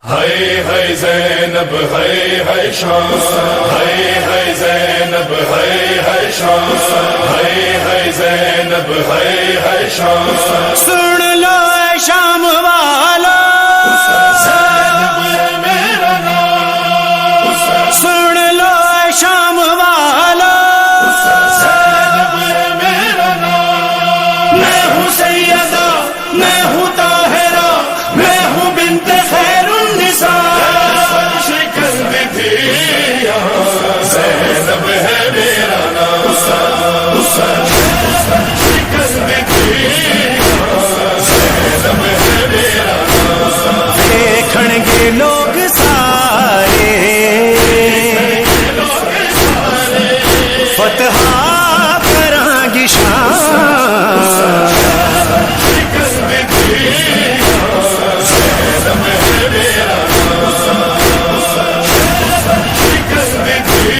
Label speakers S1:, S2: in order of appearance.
S1: ہے زینب ہے شان، ہے زینب ہے شان، ہے زینب ہے شان.
S2: سن لو اے شام والا،
S1: زینب ہے میرا نام.
S2: سن لو اے شام والا،
S1: زینب ہے میرا نام.
S2: میں ہوں سیدہ، میں ہوں طاہرہ، میں ہوں بنت خیر النساء.
S1: زینب ہے میرا نام.
S2: دیکھن گے لوگ